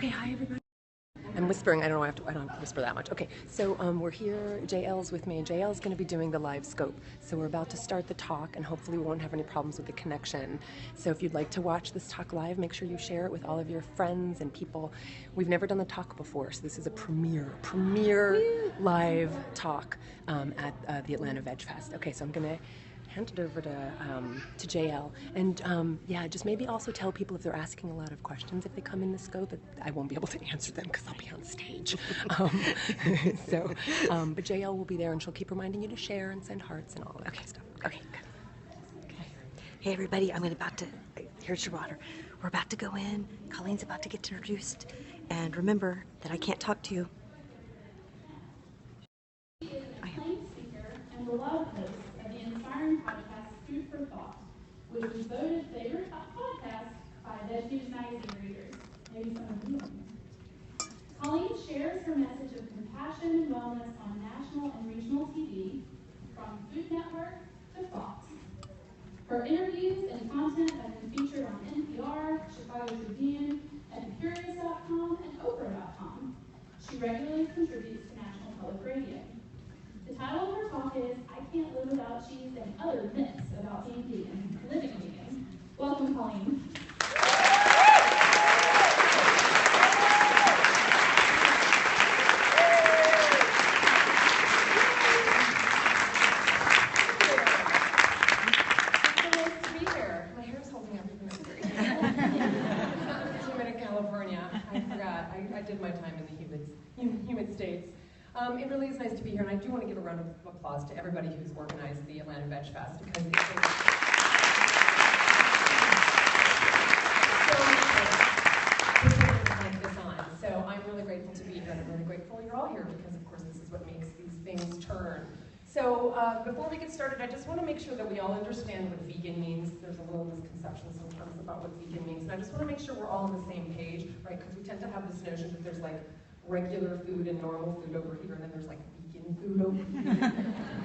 Okay, hi everybody. I'm whispering, I don't have to whisper that much. Okay, so we're here, JL's with me, and JL's going to be doing the live scope. So we're about to start the talk, and hopefully we won't have any problems with the connection. So if you'd like to watch this talk live, make sure you share it with all of your friends and people. We've never done the talk before, so this is a premiere live talk at the Atlanta VegFest. Okay, so I'm going to hand it over to JL, and yeah, just maybe also tell people if they're asking a lot of questions if they come in the scope, that I won't be able to answer them because I'll be on stage. But JL will be there, and she'll keep reminding you to share and send hearts and all that stuff. Okay, good. Okay. Hey everybody, here's your water. We're about to go in. Colleen's about to get introduced, and remember that I can't talk to you. And beloved host of the inspiring podcast Food for Thought, which was voted favorite podcast by Veg News magazine readers. Maybe some of you. Colleen shares her message of compassion and wellness on national and regional TV, from Food Network to Fox. Her interviews and content have been featured on NPR, Chicago Tribune, Empirics.com, and Oprah.com. She regularly contributes to National Public Radio. The title of her talk is I Can't Live Without Cheese and Other Myths About Being Vegan, Living Vegan. Welcome, Colleen. It's nice to be here. My hair's holding up even it's humid in California. I forgot. I did my time in the humid states. It really is nice to be here, and I do want to give a round of applause to everybody who's organized the Atlanta VegFest, because it's so like this on. So I'm really grateful to be here, and I'm really grateful you're all here, because of course this is what makes these things turn. So before we get started, I just want to make sure that we all understand what vegan means. There's a little misconception sometimes about what vegan means, and I just want to make sure we're all on the same page, right? Because we tend to have this notion that there's like regular food and normal food over here, and then there's like vegan food over here.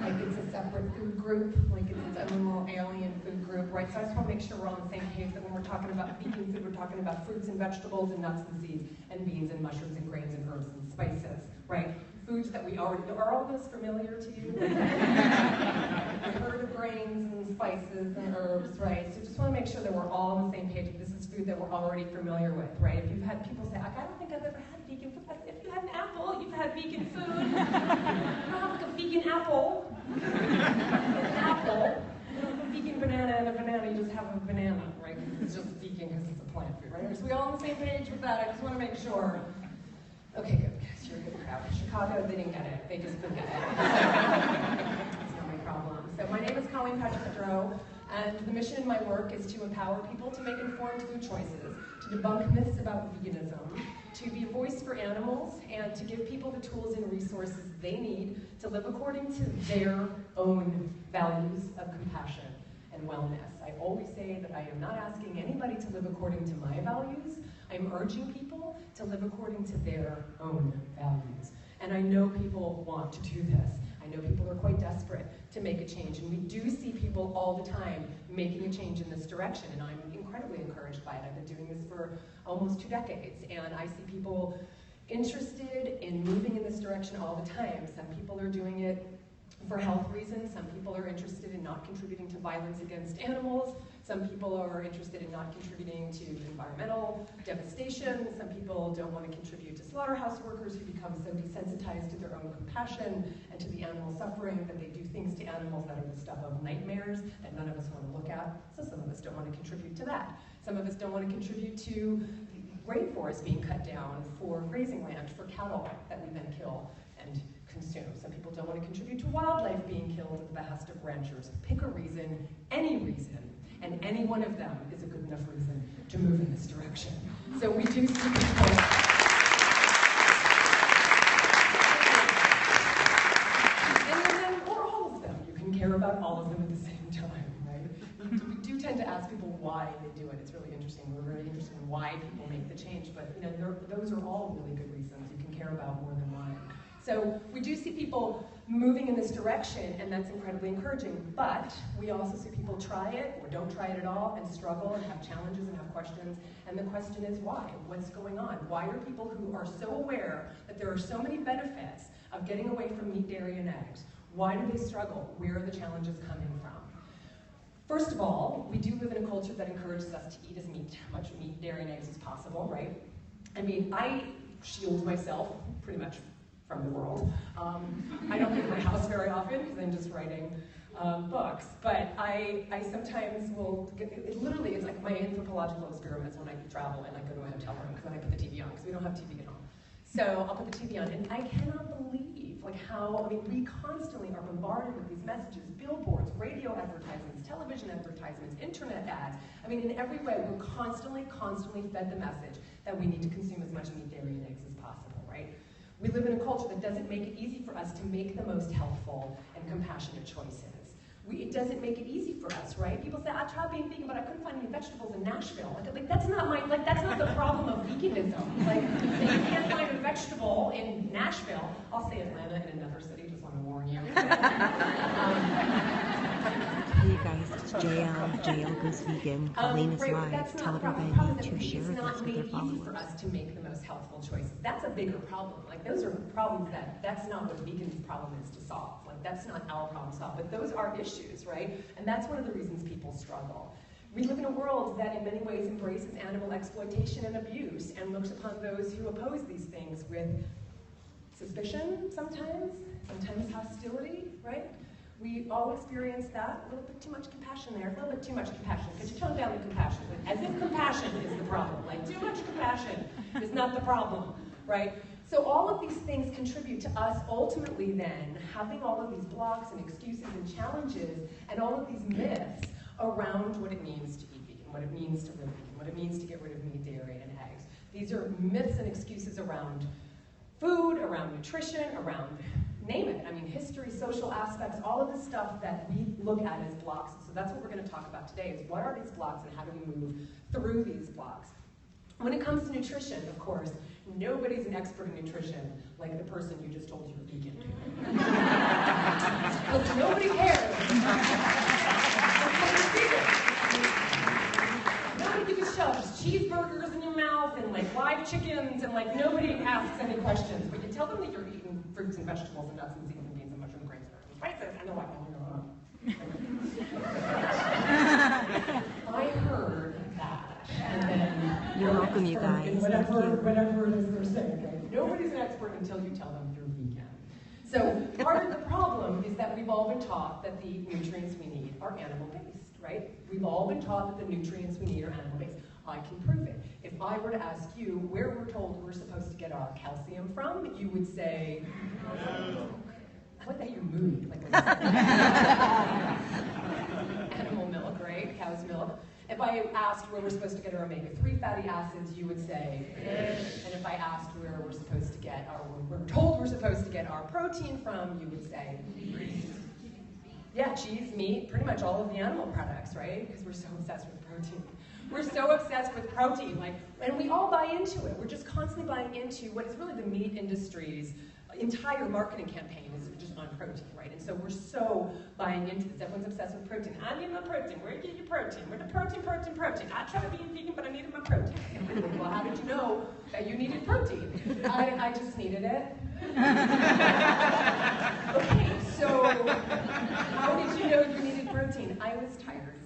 Like it's a separate food group, like it's its own little alien food group, right? So I just want to make sure we're on the same page that when we're talking about vegan food, we're talking about fruits and vegetables and nuts and seeds and beans and mushrooms and grains and herbs and spices, right? Foods that we already know. Are all those familiar to you? You've heard of grains and spices and herbs, right? So just want to make sure that we're all on the same page. This is food that we're already familiar with, right? If you've had people say, I don't think I've ever had vegan food. If you had an apple, you've had vegan food. You don't have like a vegan apple. An apple. You don't have a vegan banana and a banana, you just have a banana, right? It's just vegan because it's a plant food, right? So we all on the same page with that. I just want to make sure. Okay, good. You're a good crowd. Chicago, they didn't get it. They just didn't get it. It's not my problem. So my name is Patrick-Goudreau, and the mission in my work is to empower people to make informed food choices, to debunk myths about veganism, to be a voice for animals, and to give people the tools and resources they need to live according to their own values of compassion and wellness. I always say that I am not asking anybody to live according to my values. I'm urging people to live according to their own values. And I know people want to do this. I know people are quite desperate to make a change, and we do see people all the time making a change in this direction, and I'm incredibly encouraged by it. I've been doing this for almost 2 decades, and I see people interested in moving in this direction all the time. Some people are doing it for health reasons. Some people are interested in not contributing to violence against animals. Some people are interested in not contributing to environmental devastation. Some people don't want to contribute to slaughterhouse workers who become so desensitized to their own compassion and to the animal suffering that they do things to animals that are the stuff of nightmares that none of us want to look at. So some of us don't want to contribute to that. Some of us don't want to contribute to rainforests being cut down for grazing land for cattle that we then kill and consume. Some people don't want to contribute to wildlife being killed at the behest of ranchers. Pick a reason, any reason, and any one of them is a good enough reason to move in this direction. So we do see people. Or all of them. You can care about all of them at the same time, right? We do tend to ask people why they do it. It's really interesting. We're really interested in why people make the change, but those are all really good reasons. You can care about more than one. So we do see people moving in this direction, and that's incredibly encouraging. But we also see people try it or don't try it at all and struggle and have challenges and have questions. And the question is why? What's going on? Why are people who are so aware that there are so many benefits of getting away from meat, dairy, and eggs, why do they struggle? Where are the challenges coming from? First of all, we do live in a culture that encourages us to eat as much meat, dairy, and eggs as possible, right? I mean, I shield myself pretty much from the world. I don't leave my house very often because I'm just writing books, but I sometimes will, literally it's like my anthropological experiments when I travel and I go to a hotel room because then I put the TV on because we don't have TV at home. So I'll put the TV on and I cannot believe like how, I mean, we constantly are bombarded with these messages, billboards, radio advertisements, television advertisements, internet ads. I mean, in every way, we're constantly fed the message that we need to consume as much meat, dairy, and eggs as possible, right? We live in a culture that doesn't make it easy for us to make the most healthful and compassionate choices. It doesn't make it easy for us, right? People say, I tried being vegan, but I couldn't find any vegetables in Nashville. Like that's not the problem of veganism. Like, if you can't find a vegetable in Nashville, I'll say Atlanta in another city, just want to warn you. Hey guys, it's JL. JL goes vegan. Colleen is live. Tell everybody to share this with their followers. It's not made easy for us to make the most healthful choices. That's a bigger problem. Like those are problems that's not what vegans' problem is to solve. Like that's not our problem to solve. But those are issues, right? And that's one of the reasons people struggle. We live in a world that in many ways embraces animal exploitation and abuse and looks upon those who oppose these things with suspicion sometimes hostility, right? We all experience that. A little bit too much compassion there. A little bit too much compassion. Could you tone down the compassion? As if compassion is the problem. Like, too much compassion is not the problem, right? So all of these things contribute to us ultimately then having all of these blocks and excuses and challenges and all of these myths around what it means to eat vegan, what it means to live vegan, what it means to get rid of meat, dairy, and eggs. These are myths and excuses around food, around nutrition, around name it. I mean, history, social aspects, all of the stuff that we look at as blocks. So that's what we're going to talk about today is what are these blocks and how do we move through these blocks. When it comes to nutrition, of course, nobody's an expert in nutrition like the person you just told you're vegan. Look, nobody cares. Nobody gives a shell. Just cheeseburgers in your mouth and like live chickens and like nobody asks any questions. But you tell them that you're eating fruits and vegetables and nuts and seeds and beans and mushroom grains and spices, and they're like, oh, I heard that. And then You're welcome, you guys. Whatever it is they're saying. Right? Nobody's an expert until you tell them you're vegan. So part of the problem is that we've all been taught that the nutrients we need are animal-based, right? We've all been taught that the nutrients we need are animal-based. I can prove it. If I were to ask you where we're told we're supposed to get our calcium from, you would say, I like that you moved. Like animal milk, right? Cow's milk. If I asked where we're supposed to get our omega-3 fatty acids, you would say fish. And if I asked where we're supposed to get we're told we're supposed to get our protein from, you would say yeah, cheese, meat, pretty much all of the animal products, right? Because we're so obsessed with protein. We're so obsessed with protein, and we all buy into it. We're just constantly buying into what is really the meat industry's entire marketing campaign is just on protein, right? And so we're so buying into this. Everyone's obsessed with protein. I need my protein. Where do you get your protein? Where the protein? I tried being vegan, but I needed my protein. Well, how did you know that you needed protein? I just needed it. Okay, so how did you know you needed protein? I was tired.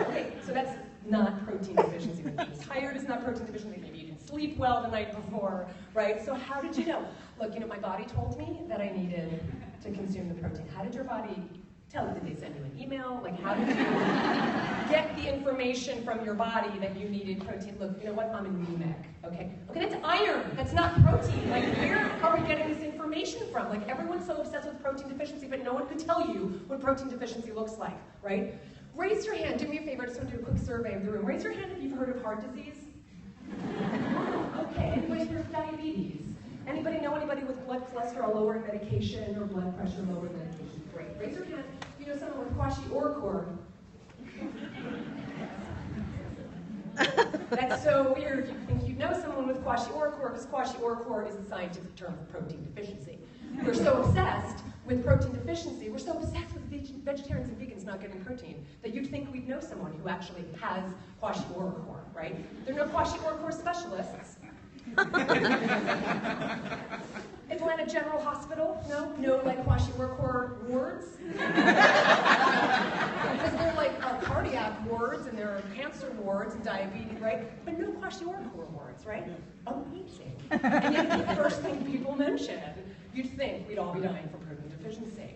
Okay, so that's not protein deficiency. Being tired is not protein deficiency. Maybe you didn't sleep well the night before, right? So how did you know? Look, my body told me that I needed to consume the protein. How did your body tell you? Did they send you an email? Like, how did you get the information from your body that you needed protein? Look, you know what? I'm anemic, okay? Okay, that's iron. That's not protein. Like, where are we getting this information from? Like, everyone's so obsessed with protein deficiency, but no one can tell you what protein deficiency looks like, right? Raise your hand. Do me a favor. I just want to do a quick survey of the room. Raise your hand if you've heard of heart disease. Okay. Anybody heard of diabetes? Anybody know anybody with blood cholesterol lowering medication or blood pressure lowering medication? Great. Raise your hand if you know someone with kwashiorkor. That's so weird. If you think you know someone with kwashiorkor because kwashiorkor is the scientific term for protein deficiency. We're so obsessed with protein deficiency, we're so obsessed with vegetarians and vegans not getting protein, that you'd think we'd know someone who actually has kwashiorkor, right? There are no kwashiorkor specialists. Atlanta General Hospital, no like kwashiorkor wards. Because they're like cardiac wards and there are cancer wards and diabetes, right? But no kwashiorkor wards, right? Amazing. And yet the first thing people mention, you'd think we'd all be dying from protein deficiency.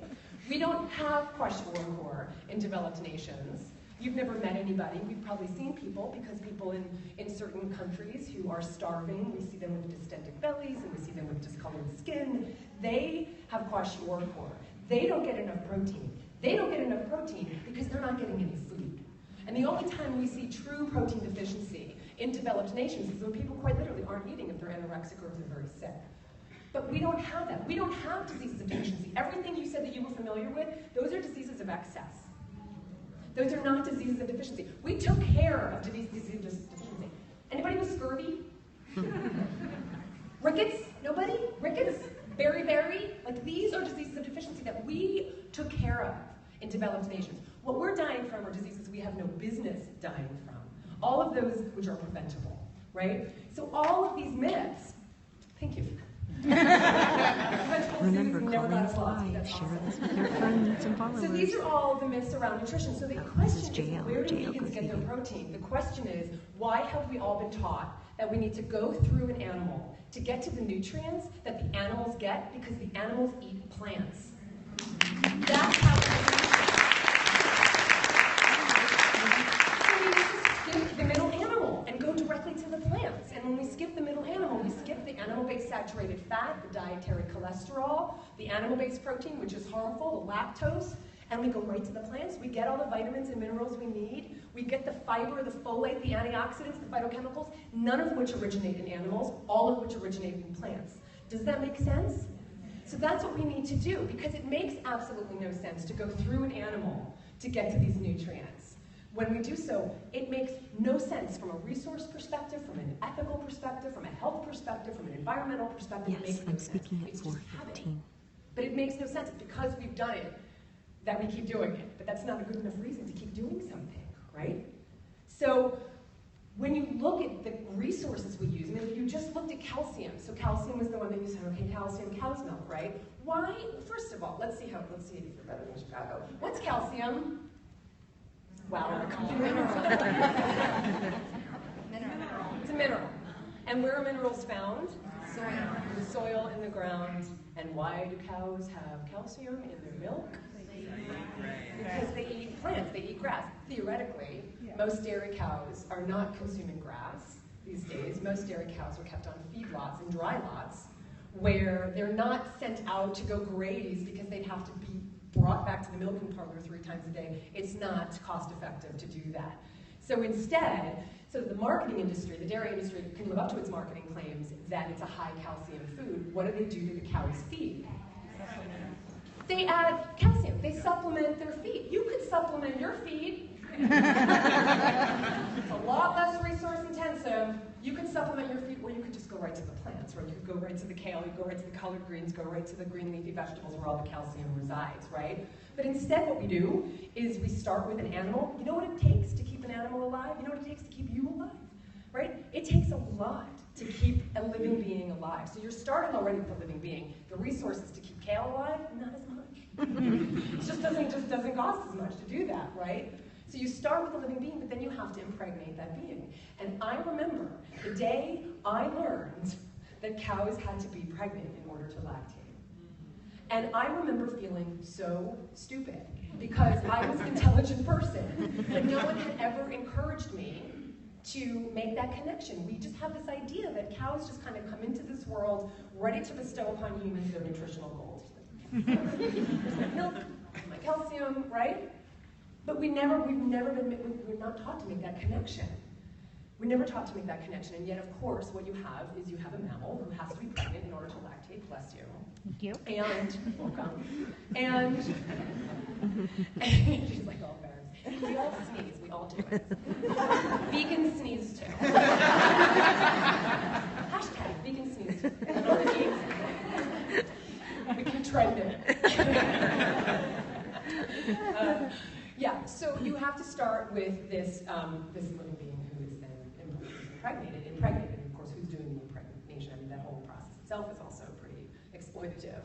We don't have kwashiorkor in developed nations. You've never met anybody. We've probably seen people because people in certain countries who are starving, we see them with distended bellies and we see them with discolored skin. They have kwashiorkor. They don't get enough protein. They don't get enough protein because they're not getting any food. And the only time we see true protein deficiency in developed nations is when people quite literally aren't eating if they're anorexic or if they're very sick. But we don't have that. We don't have diseases of deficiency. Everything you said that you were familiar with, those are diseases of excess. Those are not diseases of deficiency. We took care of diseases of deficiency. Anybody with scurvy? Rickets? Nobody? Rickets? Beriberi? Like these are diseases of deficiency that we took care of in developed nations. What we're dying from are diseases we have no business dying from. All of those which are preventable, right? So all of these myths, thank you. Remember, Colleen's live. Share this with your friends and followers. So these are all the myths around nutrition. So the question is, where do JL vegans get their protein? The question is, why have we all been taught that we need to go through an animal to get to the nutrients that the animals get because the animals eat plants? That's how we skip the middle animal and go directly to the plants. And when we skip the middle animal, we skip the animal-based saturated fat, the dietary cholesterol, the animal-based protein, which is harmful, the lactose, and we go right to the plants. We get all the vitamins and minerals we need. We get the fiber, the folate, the antioxidants, the phytochemicals, none of which originate in animals, all of which originate in plants. Does that make sense? So that's what we need to do, because it makes absolutely no sense to go through an animal to get to these nutrients. When we do so, it makes no sense from a resource perspective, from an ethical perspective, from a health perspective, from an environmental perspective. Yes, it makes no I'm sense. speaking at It's just 4:15. But it makes no sense. It's because we've done it that we keep doing it. But that's not a good enough reason to keep doing something, right? So when you look at the resources we use, I mean, if you just looked at calcium, so calcium was the one that you said, okay, calcium, cow's milk, right? Why? First of all, let's see if you're better than Chicago. What's calcium? Wow. It's a mineral. And where are minerals found? Soil. In the soil, in the ground. And why do cows have calcium in their milk? Because they eat plants, they eat grass. Theoretically, most dairy cows are not consuming grass these days. Most dairy cows are kept on feedlots and dry lots where they're not sent out to go graze because they'd have to be brought back to the milking parlor 3 times a day. It's not cost effective to do that. So instead, the marketing industry, the dairy industry, can live up to its marketing claims that it's a high calcium food. What do they do to the cow's feed? They add calcium. They supplement their feed. You could supplement your feed. It's a lot less resource intensive. You could supplement your feed, or you could just go right to the plants, right? You could go right to the kale, you go right to the collard greens, go right to the green leafy vegetables where all the calcium resides, right? But instead what we do is we start with an animal. You know what it takes to keep an animal alive? You know what it takes to keep you alive? Right? It takes a lot to keep a living being alive. So you're starting already with a living being. The resources to keep kale alive, not as much. It just doesn't cost as much to do that, right? So you start with a living being, but then you have to impregnate that being. And I remember the day I learned that cows had to be pregnant in order to lactate. And I remember feeling so stupid because I was an intelligent person, but no one had ever encouraged me to make that connection. We just have this idea that cows just kind of come into this world ready to bestow upon humans their nutritional goals. There's my milk, my calcium, right? But we're not taught to make that connection. We're never taught to make that connection, and yet, of course, what you have is you have a mammal who has to be pregnant in order to lactate. Bless you. Thank you. And welcome. And she's like, oh, bears. We all sneeze. We all do it. Vegans sneeze too. this living being who is then impregnated, and of course who's doing the impregnation. I mean, that whole process itself is also pretty exploitative.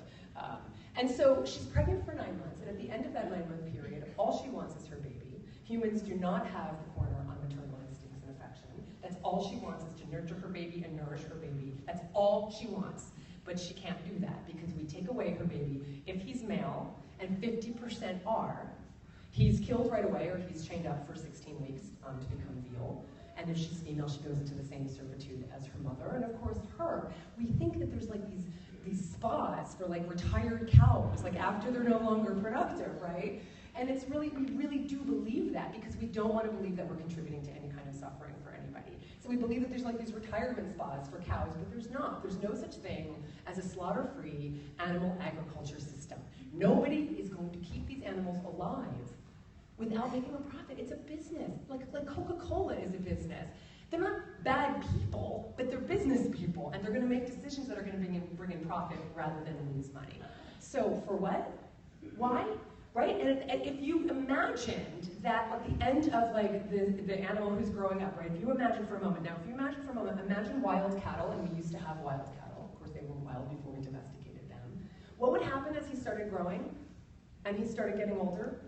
And so she's pregnant for 9 months, and at the end of that 9-month period, all she wants is her baby. Humans do not have the corner on maternal instincts and affection. That's all she wants, is to nurture her baby and nourish her baby. That's all she wants. But she can't do that because we take away her baby. If he's male, and 50% are, he's killed right away, or he's chained up for 16 weeks to become veal. And if she's female, she goes into the same servitude as her mother, and of course her. We think that there's like these spots for like retired cows, like after they're no longer productive, right? And it's really, we really do believe that because we don't want to believe that we're contributing to any kind of suffering for anybody. So we believe that there's like these retirement spots for cows, but there's not. There's no such thing as a slaughter-free animal agriculture system. Nobody is going to keep these animals alive without making a profit. It's a business. Like Coca-Cola is a business. They're not bad people, but they're business people, and they're going to make decisions that are going to bring in profit rather than lose money. So for what? Why? Right? And if you imagined that at the end of like the animal who's growing up, right? If you imagine for a moment, imagine wild cattle, and we used to have wild cattle. Of course, they were wild before we domesticated them. What would happen as he started growing, and he started getting older,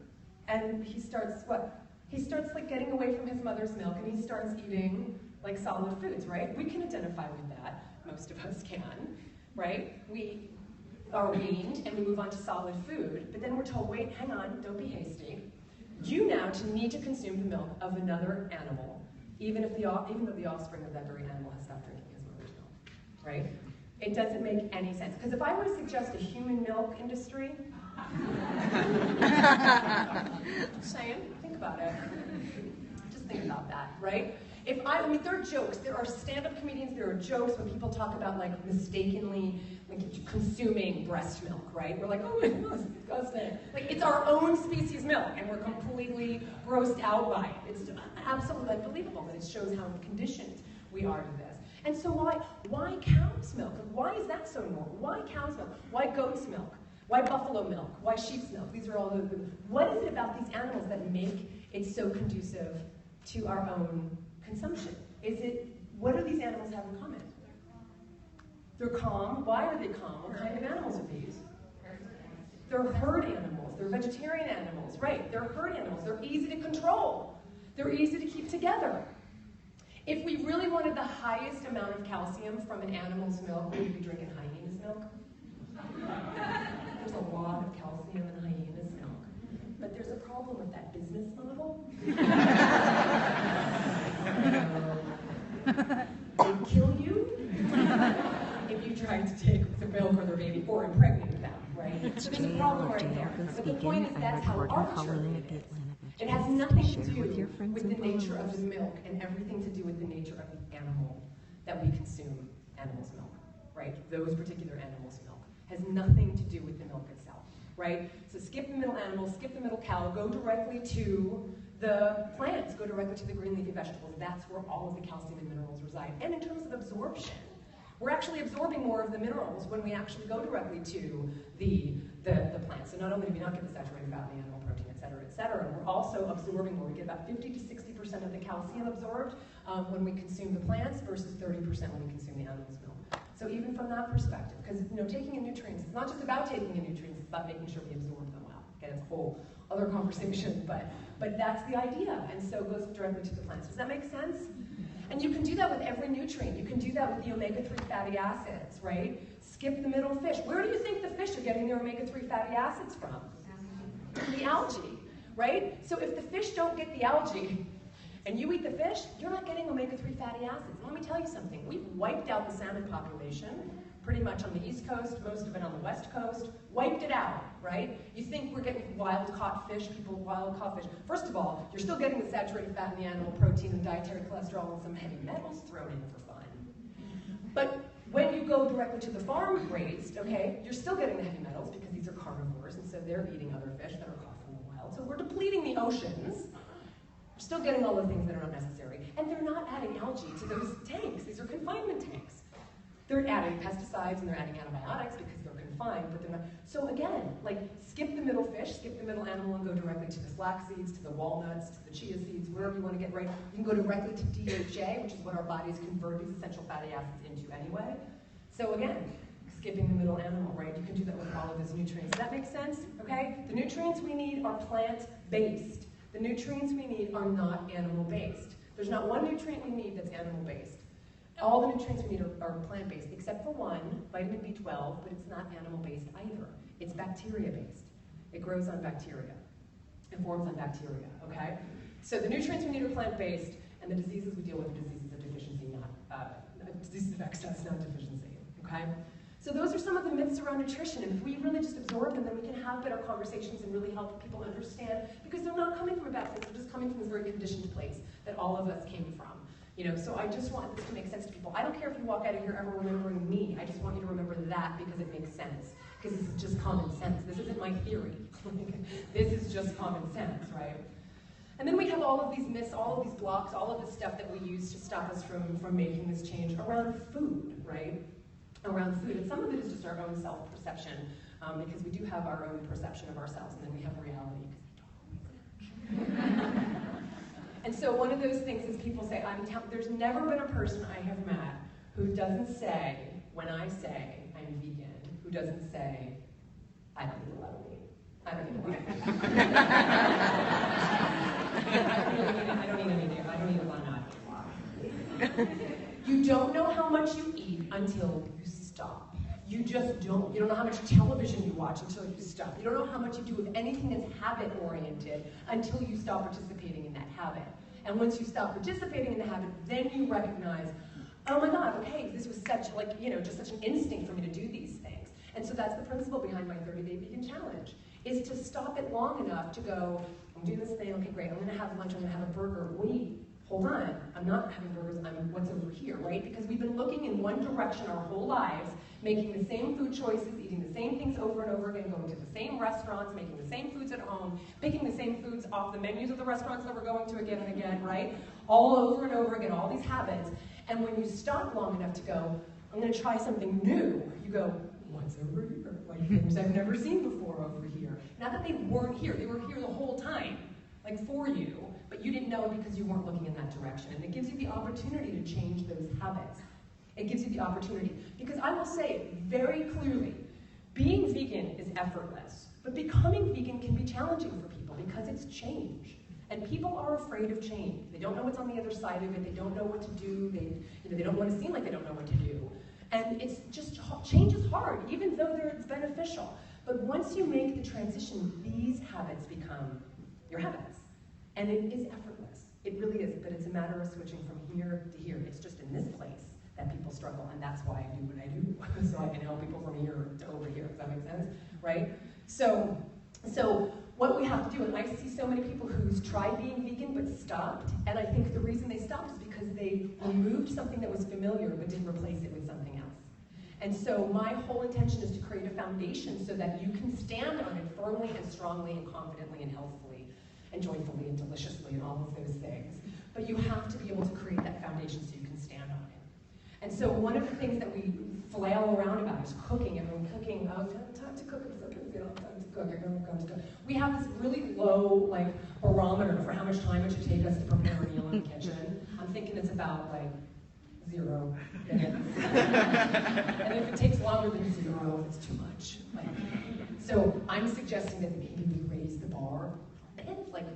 and he starts what? He starts like getting away from his mother's milk, and he starts eating like solid foods, right? We can identify with that. Most of us can, right? We are weaned and we move on to solid food, but then we're told, wait, hang on, don't be hasty. You now need to consume the milk of another animal, even though the offspring of that very animal has stopped drinking his mother's milk, right? It doesn't make any sense. Because if I were to suggest a human milk industry, just saying, think about it. Just think about that, right? I mean, there are jokes. There are stand-up comedians. There are jokes when people talk about like mistakenly like consuming breast milk, right? We're like, oh my God, it's disgusting. Like it's our own species milk, and we're completely grossed out by it. It's absolutely unbelievable, but it shows how conditioned we are to this. And so why cow's milk? Why is that so normal? Why cow's milk? Why goat's milk? Why buffalo milk? Why sheep's milk? These are all what is it about these animals that make it so conducive to our own consumption? What do these animals have in common? They're calm. Why are they calm? What kind of animals are these? They're herd animals. They're vegetarian animals, right? They're herd animals. They're easy to control. They're easy to keep together. If we really wanted the highest amount of calcium from an animal's milk, would we be drinking hyena's milk? There's a lot of calcium in hyena's milk. But there's a problem with that business model. They kill you if you try to take the milk or their baby or impregnate them, right? So there's a problem right there. But the point is that's how arbitrary it is. It has nothing to do with the nature of the milk and everything to do with the nature of the animal that we consume animal's milk, right? Those particular animals' milk has nothing to do with the milk itself, right? So skip the middle animal, skip the middle cow, go directly to the plants, go directly to the green leafy vegetables. That's where all of the calcium and minerals reside. And in terms of absorption, we're actually absorbing more of the minerals when we actually go directly to the plants. So not only do we not get the saturated fat, the animal protein, et cetera, we're also absorbing more. We get about 50 to 60% of the calcium absorbed when we consume the plants versus 30% when we consume the animal's milk. So even from that perspective, because taking in nutrients, it's not just about taking in nutrients, it's about making sure we absorb them well. Okay, that's a whole other conversation, but that's the idea, and so it goes directly to the plants. Does that make sense? And you can do that with every nutrient. You can do that with the omega-3 fatty acids, right? Skip the middle fish. Where do you think the fish are getting their omega-3 fatty acids from? The algae, right? So if the fish don't get the algae, and you eat the fish, you're not getting omega-3 fatty acids. And let me tell you something. We've wiped out the salmon population, pretty much on the East Coast, most of it on the West Coast, wiped it out, right? You think we're getting wild-caught fish, wild-caught fish. First of all, you're still getting the saturated fat and the animal protein and dietary cholesterol and some heavy metals thrown in for fun. But when you go directly to the farm-raised, okay, you're still getting the heavy metals because these are carnivores, and so they're eating other fish that are caught from the wild. So we're depleting the oceans. We're still getting all the things that are not necessary. And they're not adding algae to those tanks. These are confinement tanks. They're adding pesticides and they're adding antibiotics because they're confined fine, but they're not. So again, like, skip the middle fish, skip the middle animal, and go directly to the flax seeds, to the walnuts, to the chia seeds, wherever you want to get right. You can go directly to DHA, which is what our bodies convert these essential fatty acids into anyway. So again, skipping the middle animal, right? You can do that with all of those nutrients. Does that make sense? Okay? The nutrients we need are plant-based. The nutrients we need are not animal-based. There's not one nutrient we need that's animal-based. All the nutrients we need are plant-based, except for one, vitamin B12, but it's not animal-based either. It's bacteria-based. It grows on bacteria. It forms on bacteria, okay? So the nutrients we need are plant-based, and the diseases we deal with are diseases of deficiency, diseases of excess, not deficiency, okay? So those are some of the myths around nutrition, and if we really just absorb them, then we can have better conversations and really help people understand, because they're not coming from a bad place, they're just coming from this very conditioned place that all of us came from. You know, so I just want this to make sense to people. I don't care if you walk out of here ever remembering me, I just want you to remember that because it makes sense. Because this is just common sense. This isn't my theory. This is just common sense, right? And then we have all of these myths, all of these blocks, all of this stuff that we use to stop us from making this change around food, right? Around food. And some of it is just our own self-perception, because we do have our own perception of ourselves, and then we have reality, because they don't always match. And so one of those things is people say, there's never been a person I have met who doesn't say, when I say I'm vegan, who doesn't say, I don't eat a lot of meat. I don't eat a lot of meat. I don't eat anything. I don't eat a lot of meat. You don't know how much you eat until you stop. You just don't. You don't know how much television you watch until you stop. You don't know how much you do of anything that's habit-oriented until you stop participating in that habit. And once you stop participating in the habit, then you recognize, oh my God, okay, this was such, just such an instinct for me to do these things. And so that's the principle behind my 30-day vegan challenge, is to stop it long enough to go, I'm doing this thing, okay, great, I'm gonna have lunch, I'm gonna have a burger. Wait, hold on, I'm not having burgers, I'm what's over here, right? Because we've been looking in one direction our whole lives, making the same food choices, eating the same things over and over again, going to the same restaurants, making the same foods at home, picking the same foods off the menus of the restaurants that we're going to again and again, right? All over and over again, all these habits. And when you stop long enough to go, I'm gonna try something new, you go, what's over here? Like things I've never seen before over here. Not that they weren't here, they were here the whole time, like for you, but you didn't know it because you weren't looking in that direction. And it gives you the opportunity to change those habits. It gives you the opportunity. Because I will say very clearly, being vegan is effortless, but becoming vegan can be challenging for people because it's change. And people are afraid of change. They don't know what's on the other side of it, they don't know what to do, they don't want to seem like they don't know what to do. And it's just, change is hard, even though it's beneficial. But once you make the transition, these habits become your habits. And it is effortless. It really is, but it's a matter of switching from here to here. It's just in this place that people struggle, and that's why I do what I do, so I can help people from here to over here. Does that make sense? Right? So what we have to do, and I see so many people who's tried being vegan but stopped, and I think the reason they stopped is because they removed something that was familiar but didn't replace it with something else. And so my whole intention is to create a foundation so that you can stand on it firmly and strongly and confidently and healthfully and joyfully and deliciously and all of those things. But you have to be able to create that foundation so you can stand on it. And so one of the things that we flail around about is cooking. Everyone cooking, oh, time to cook, it's okay, you know, time to cook, everyone comes to cook. We have this really low, barometer for how much time it should take us to prepare a meal in the kitchen. I'm thinking it's about, 0 minutes. And if it takes longer than 0, it's too much. So I'm suggesting that maybe we raise the bar.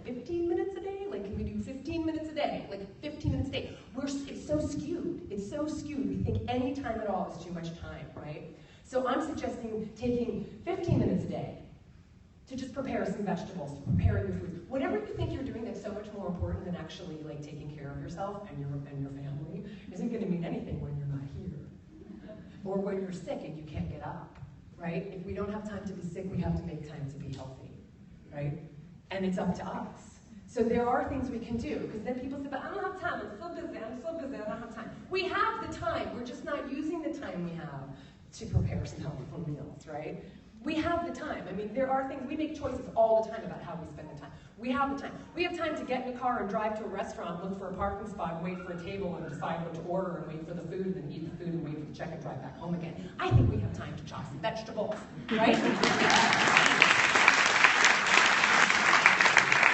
15 minutes a day? Can we do 15 minutes a day? 15 minutes a day. It's so skewed. It's so skewed. We think any time at all is too much time, right? So I'm suggesting taking 15 minutes a day to just prepare some vegetables, to prepare your food. Whatever you think you're doing that's so much more important than actually taking care of yourself and your family isn't going to mean anything when you're not here. Or when you're sick and you can't get up, right? If we don't have time to be sick, we have to make time to be healthy, right? And it's up to us. So there are things we can do, because then people say, but I don't have time, I'm so busy, I don't have time. We have the time, we're just not using the time we have to prepare some healthful meals, right? We have the time. I mean, there are things, we make choices all the time about how we spend the time. We have the time. We have time to get in the car and drive to a restaurant, look for a parking spot, wait for a table, and decide what to order, and wait for the food, and then eat the food, and wait for the check and drive back home again. I think we have time to chop some vegetables, right?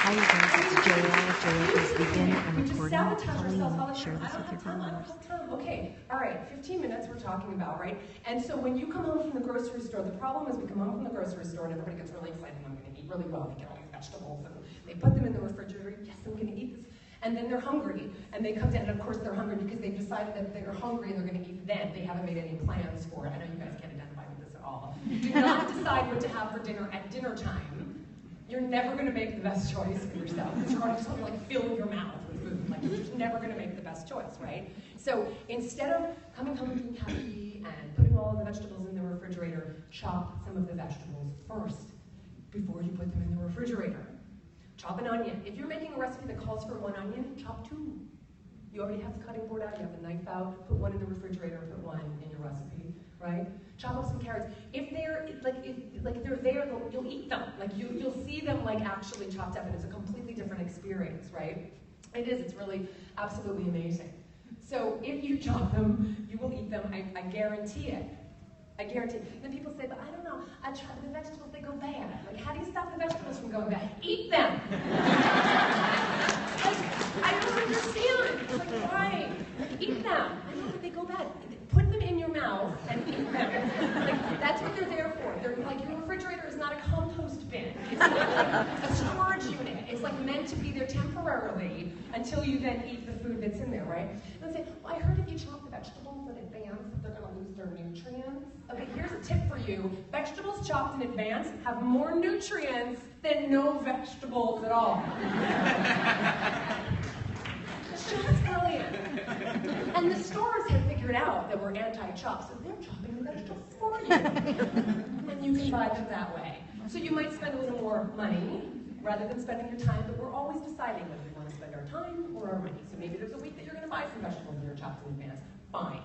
Hi, you guys. It's JL. JL is vegan. I'm We just recording. sabotage ourselves all the Share time. this I with don't your have time, I don't followers. have time. Okay, all right, 15 minutes we're talking about, right? And so when you come home from the grocery store, the problem is we come home from the grocery store and everybody gets really excited. I'm going to eat really well. They get all these vegetables and they put them in the refrigerator. Yes, I'm going to eat this. And then they're hungry, and they come down, and of course they're hungry because they've decided that they're hungry and they're going to eat then. They haven't made any plans for it. I know you guys can't identify with this at all. Do not decide what to have for dinner at dinner time. You're never going to make the best choice for yourself because you're already sort of like filling your mouth with food. Like you're just never going to make the best choice, right? So instead of coming home being happy and putting all of the vegetables in the refrigerator, chop some of the vegetables first before you put them in the refrigerator. Chop an onion. If you're making a recipe that calls for 1 onion, chop 2. You already have the cutting board out, you have the knife out, put 1 in the refrigerator, put 1 in your recipe, right? Chop up some carrots. If they're like they're there, you'll eat them. Like you'll see them like actually chopped up, and it's a completely different experience, right? It is. It's really absolutely amazing. So if you chop them, you will eat them. I guarantee it. I guarantee. Then people say, but I don't know, I try the vegetables, they go bad. Like, how do you stop the vegetables from going bad? Eat them! Like, I don't understand. It's like, why? Eat them. I know that they go bad. Put them in your mouth and eat them. Like, that's what they're there for. They're like, your refrigerator is not a compost bin. It's not like a storage unit. It's like meant to be there temporarily until you then eat the food that's in there, right? And they say, well, I heard if you chop the vegetables in advance, they're going to lose their nutrients. Okay, here's a tip for you. Vegetables chopped in advance have more nutrients than no vegetables at all. That's brilliant. And the stores have figured out that we're anti-chop, so they're chopping the vegetables for you. And you can buy them that way. So you might spend a little more money rather than spending your time, but we're always deciding whether we want to spend our time or our money. So maybe there's a week that you're going to buy some vegetables that are chopped in advance. Fine.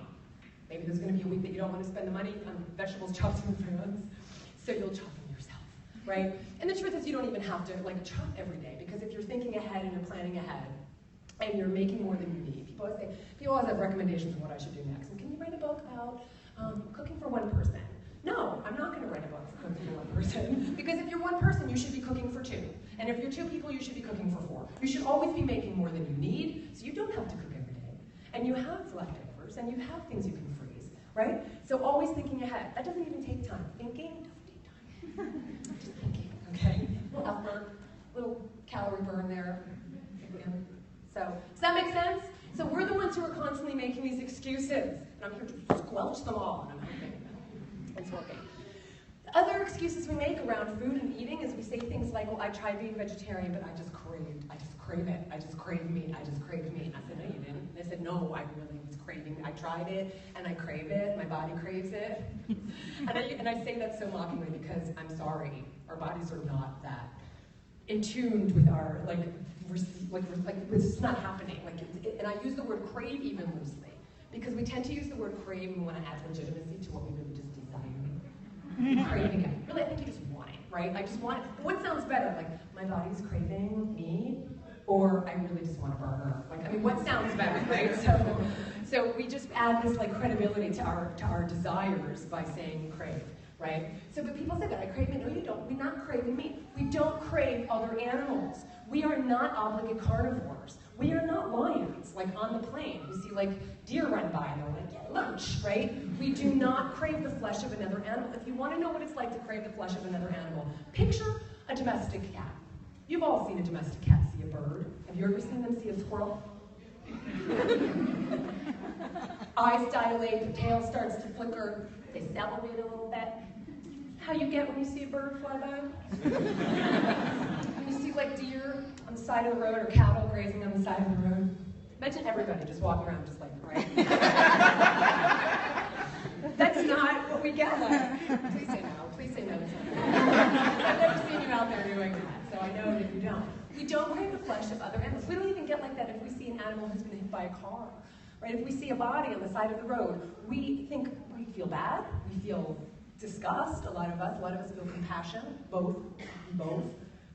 Maybe there's going to be a week that you don't want to spend the money on vegetables chopped in advance, so you'll chop them yourself, right? And the truth is you don't even have to like chop every day, because if you're thinking ahead and you're planning ahead, and you're making more than you need. People always have recommendations of what I should do next. And can you write a book about cooking for 1 person? No, I'm not going to write a book for cooking for 1 person, because if you're 1 person, you should be cooking for 2. And if you're 2 people, you should be cooking for 4. You should always be making more than you need, so you don't have to cook every day. And you have leftovers, and you have things you can freeze, right? So always thinking ahead. That doesn't even take time. Thinking doesn't take time. Just thinking, okay? A little effort, little calorie burn there. So, does that make sense? So we're the ones who are constantly making these excuses. And I'm here to squelch them all, and I'm hoping it's working. The other excuses we make around food and eating is we say things like, well, I tried being vegetarian, but I just crave it. I just crave meat. I just crave meat. And I said, no, you didn't. And they said, no, I really was craving. I tried it, and I crave it. My body craves it. and I say that so mockingly because I'm sorry. Our bodies are not that in tune with our, this is not happening. And I use the word crave even loosely, because we tend to use the word crave and we want to add legitimacy to what we really just desire. Craving it. Really, I think you just want it, right? I just want it. What sounds better? Like, my body's craving meat, or I really just want a burger. Like, I mean, what sounds better, right? So we just add this like credibility to our desires by saying crave. Right? So, but people say that, I crave meat. No, you don't. We're not craving meat. We don't crave other animals. We are not obligate carnivores. We are not lions, like on the plain. You see like deer run by and they're like, get lunch, right? We do not crave the flesh of another animal. If you want to know what it's like to crave the flesh of another animal, picture a domestic cat. You've all seen a domestic cat see a bird. Have you ever seen them see a squirrel? Eyes dilate, the tail starts to flicker, they salivate a little bit. How you get when you see a bird fly by? When you see like deer on the side of the road or cattle grazing on the side of the road. Imagine everybody just walking around just like, right? That's not what we get like. Please say no. Please say no. I've never seen you out there doing that, so I know that you don't. We don't crave the flesh of other animals. We don't even get like that if we see an animal who's been hit by a car. Right? If we see a body on the side of the road, we feel bad, we feel disgust, a lot of us feel compassion, both,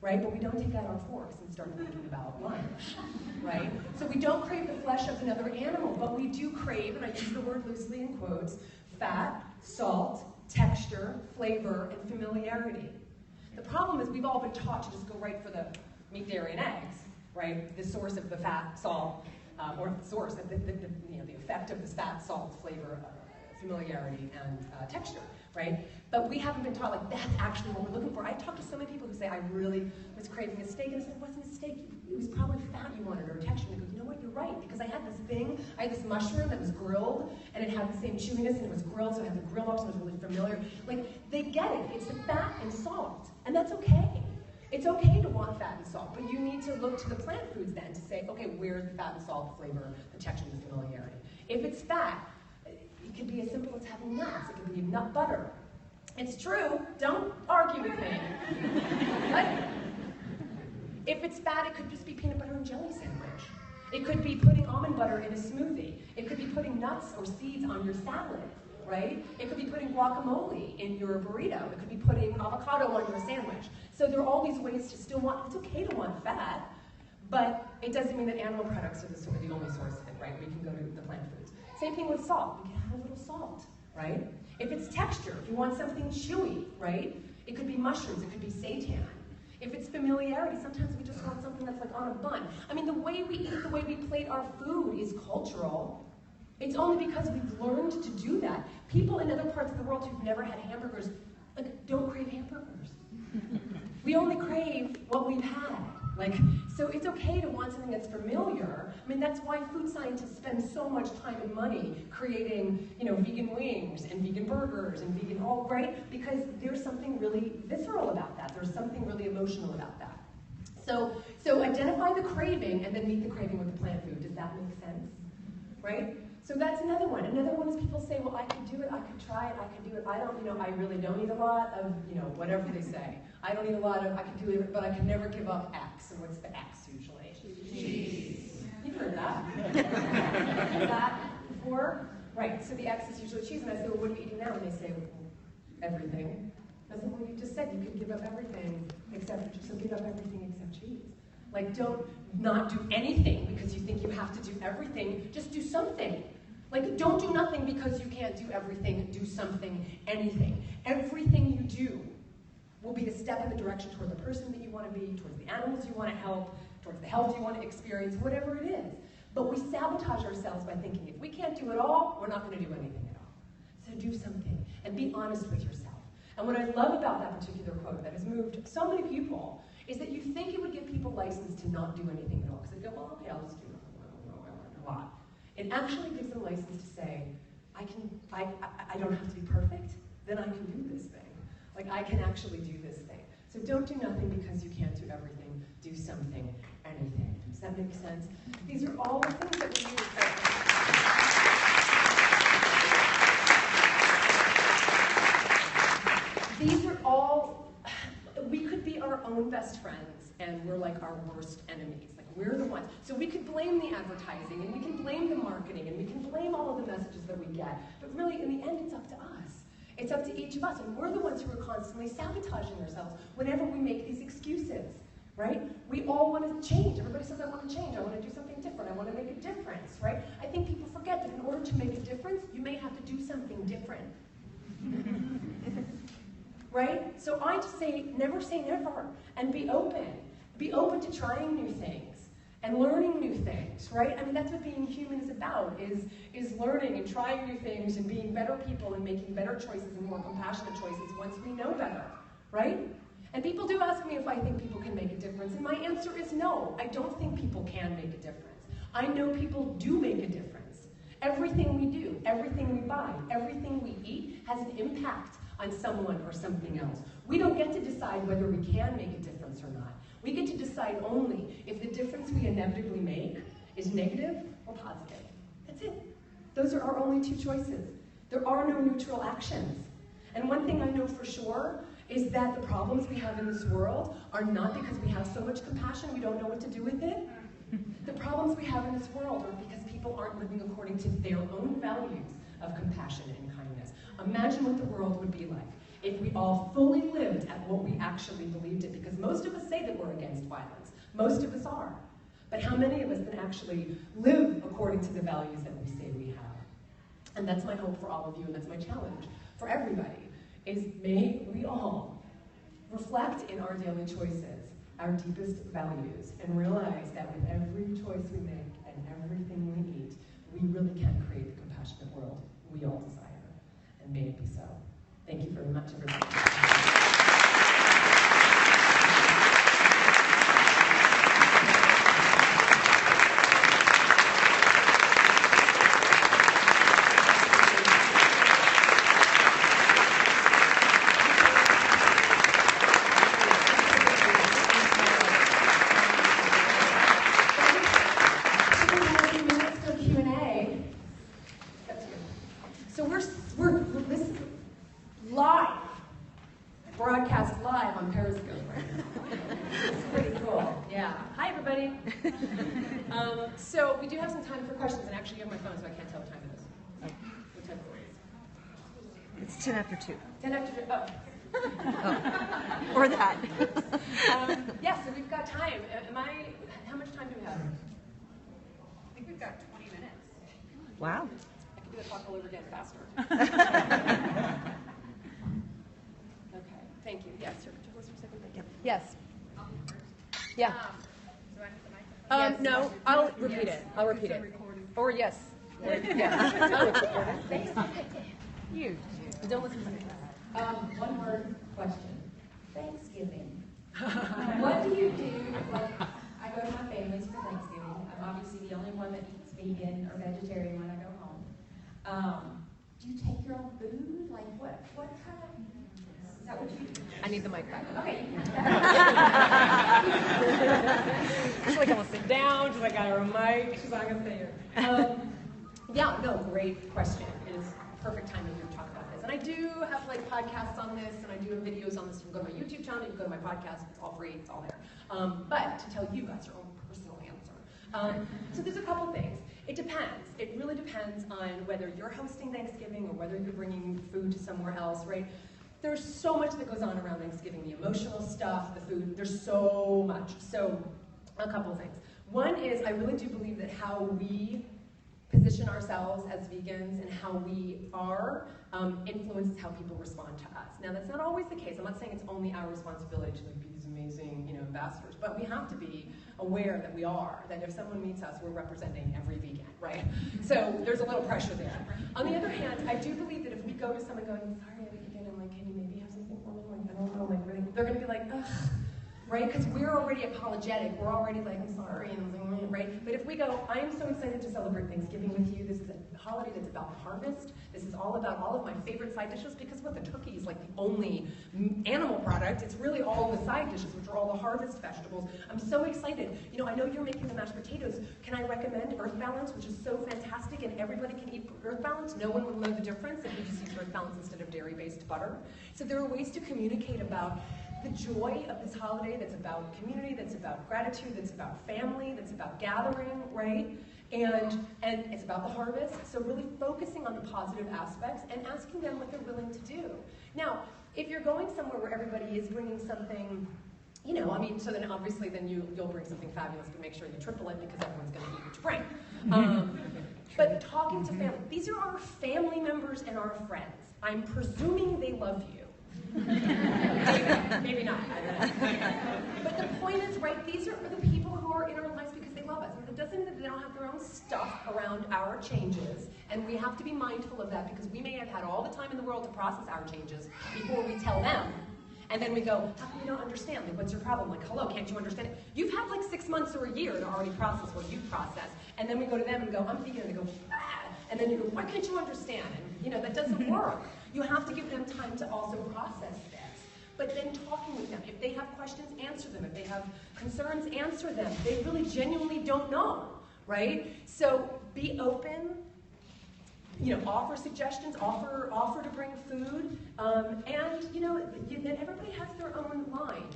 right? But we don't take out our forks and start thinking about lunch, right? So we don't crave the flesh of another animal, but we do crave, and I use the word loosely in quotes, fat, salt, texture, flavor, and familiarity. The problem is we've all been taught to just go right for the meat, dairy, and eggs, right? The source of the fat, salt, or the source, the effect of the fat, salt, flavor, familiarity, and texture, right? But we haven't been taught, like, that's actually what we're looking for. I talked to so many people who say, I really was craving a steak, and I said, it wasn't a steak, it was probably fat you wanted, or texture. And they go, you know what, you're right, because I had this thing, I had this mushroom that was grilled, and it had the same chewiness, and it was grilled, so it had the grill marks, and it was really familiar. Like, they get it, it's the fat and salt, and that's okay. It's okay to want fat and salt, but you need to look to the plant foods then to say, okay, where's the fat and salt, the flavor, the texture, the familiarity? If it's fat, it could be as simple as having nuts. It could be nut butter. It's true. Don't argue with me. But if it's fat, it could just be peanut butter and jelly sandwich. It could be putting almond butter in a smoothie. It could be putting nuts or seeds on your salad, right? It could be putting guacamole in your burrito. It could be putting avocado on your sandwich. So there are all these ways to still want, it's okay to want fat, but it doesn't mean that animal products are the only source of it, right? We can go to the plant foods. Same thing with salt. We can add a little salt, right? If it's texture, if you want something chewy, right? It could be mushrooms, it could be seitan. If it's familiarity, sometimes we just want something that's like on a bun. I mean, the way we eat, the way we plate our food is cultural. It's only because we've learned to do that. People in other parts of the world who've never had hamburgers, like, don't crave hamburgers. We only crave what we've had. Like, so it's okay to want something that's familiar. I mean, that's why food scientists spend so much time and money creating, vegan wings and vegan burgers and vegan all, right? Because there's something really visceral about that. There's something really emotional about that. So identify the craving and then meet the craving with the plant food. Does that make sense? Right? So that's another one. Another one is people say, well, I could do it, I could try it, I could do it. I really don't eat a lot of, whatever they say. I don't eat a lot of, I could do it, but I could never give up X. And what's the X usually? Cheese. You've heard that. Heard that before? Right, so the X is usually cheese. And I say, well, what are you eating now? And they say, well, everything. I said, well, you just said you could give up everything so give up everything except cheese. Like, don't not do anything because you think you have to do everything. Just do something. Like, don't do nothing because you can't do everything. Do something, anything. Everything you do will be a step in the direction toward the person that you want to be, towards the animals you want to help, towards the health you want to experience, whatever it is. But we sabotage ourselves by thinking, if we can't do it all, we're not going to do anything at all. So do something, and be honest with yourself. And what I love about that particular quote that has moved so many people is that you think it would give people license to not do anything at all. Because they go, well, okay, I'll just do a lot. It actually gives them license to say, I don't have to be perfect, then I can do this thing. Like, I can actually do this thing. So don't do nothing because you can't do everything. Do something, anything. Does that make sense? These are all the things that we use. These are all, we could be our own best friends, and we're like our worst enemies. Like, we're the ones. So we could blame the advertising, and we can blame the marketing, and we can blame all of the messages that we get. But really, in the end, it's up to us. It's up to each of us, and we're the ones who are constantly sabotaging ourselves whenever we make these excuses, right? We all want to change. Everybody says, I want to change. I want to do something different. I want to make a difference, right? I think people forget that in order to make a difference, you may have to do something different. Right? So I just say never, and be open. Be open to trying new things and learning new things, right? I mean, that's what being human is about, is learning and trying new things and being better people and making better choices and more compassionate choices once we know better, right? And people do ask me if I think people can make a difference, and my answer is no. I don't think people can make a difference. I know people do make a difference. Everything we do, everything we buy, everything we eat has an impact on someone or something else. We don't get to decide whether we can make a difference or not. We get to decide only if the difference we inevitably make is negative or positive. That's it. Those are our only two choices. There are no neutral actions. And one thing I know for sure is that the problems we have in this world are not because we have so much compassion we don't know what to do with it. The problems we have in this world are because people aren't living according to their own values of compassion and kindness. Imagine what the world would be like if we all fully lived at what we actually believed in, because most of us say that we're against violence. Most of us are. But how many of us can actually live according to the values that we say we have? And that's my hope for all of you, and that's my challenge for everybody, is may we all reflect in our daily choices our deepest values and realize that with every choice we make and everything we eat, we really can create the compassionate world we all desire. And may it be so. Thank you very much, everybody. This is live, broadcast live on Periscope. It's pretty cool. Yeah. Hi, everybody. So we do have some time for questions, and actually you have my phone, so I can't tell what time it is. What time is it? It's 10 after 2. 10 after 2. Oh. Oh. Or that. Yeah, so we've got time. How much time do we have? I think we've got 20 minutes. Wow. I can do the talk all over again faster. Okay, thank you. Yes, sir. Could you listen for a second? Thank you. Yes. Yeah. Do I need the microphone? No, I'll repeat it. I'll repeat it. Or yes. Yeah. I'll repeat it. You. Don't listen to me. One word question. Thanksgiving. What do you do? Like, I go to my family's for Thanksgiving. I'm obviously the only one that eats vegan or vegetarian when I go home. Do you take your own food? Like, what kind of? Is that what you do? I need the mic back. Okay. She's like, I want to sit down. She's like, I got her mic. She's not going to stay here. Yeah, no, great question. It is perfect timing to talk about this. And I do have like podcasts on this, and I do have videos on this. You can go to my YouTube channel, you can go to my podcast. It's all free. It's all there. But to tell you guys your own personal answer. So there's a couple things. It depends. It really depends on whether you're hosting Thanksgiving or whether you're bringing food to somewhere else, right? There's so much that goes on around Thanksgiving, the emotional stuff, the food, there's so much. So a couple things. One is I really do believe that how we position ourselves as vegans and how we are influences how people respond to us. Now that's not always the case. I'm not saying it's only our responsibility to be these amazing, ambassadors, but we have to be aware that we are, that if someone meets us, we're representing every vegan, right? So there's a little pressure there. On the other hand, I do believe that if we go to someone going, sorry, I'm vegan, I'm like, can you maybe have something for me? Like, I don't know, like, really, they're gonna be like, ugh. Right? Because we're already apologetic. We're already like, I'm sorry, and right? But if we go, I am so excited to celebrate Thanksgiving with you. This is a holiday that's about harvest. This is all about all of my favorite side dishes, because what the turkey is like the only animal product. It's really all the side dishes, which are all the harvest vegetables. I'm so excited. I know you're making the mashed potatoes. Can I recommend Earth Balance, which is so fantastic, and everybody can eat Earth Balance? No one will know the difference if you just use Earth Balance instead of dairy-based butter. So there are ways to communicate about the joy of this holiday that's about community, that's about gratitude, that's about family, that's about gathering, right? And it's about the harvest. So really focusing on the positive aspects and asking them what they're willing to do. Now, if you're going somewhere where everybody is bringing something, so then obviously then you'll bring something fabulous, but make sure you triple it because everyone's going to eat what you bring. But talking to family, these are our family members and our friends. I'm presuming they love you. Maybe not. I don't know. But the point is, right, these are the people who are in our lives because they love us. And it doesn't mean that they don't have their own stuff around our changes. And we have to be mindful of that because we may have had all the time in the world to process our changes before we tell them. And then we go, how come you don't understand? Like, what's your problem? Like, hello, can't you understand it? You've had like 6 months or a year to already process what you've processed. And then we go to them and go, I'm vegan. And they go, ah. And then you go, why can't you understand? And, that doesn't work. You have to give them time to also process this. But then talking with them. If they have questions, answer them. If they have concerns, answer them. They really genuinely don't know, right? So be open. Offer suggestions, offer to bring food, and then everybody has their own line.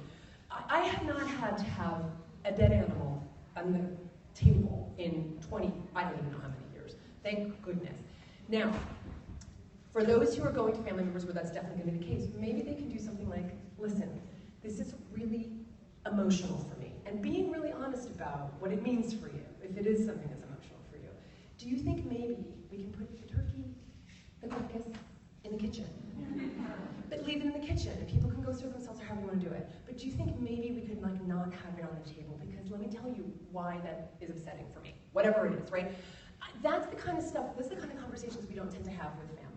I have not had to have a dead animal on the table in 20, I don't even know how many years. Thank goodness. Now, For those who are going to family members where that's definitely going to be the case, maybe they can do something like, listen, this is really emotional for me. And being really honest about what it means for you, if it is something that's emotional for you. Do you think maybe we can put the turkey, the carcass, in the kitchen? But leave it in the kitchen, and people can go serve themselves or however you want to do it. But do you think maybe we could like not have it on the table? Because let me tell you why that is upsetting for me. Whatever it is, right? That's the kind of stuff, that's the kind of conversations we don't tend to have with family.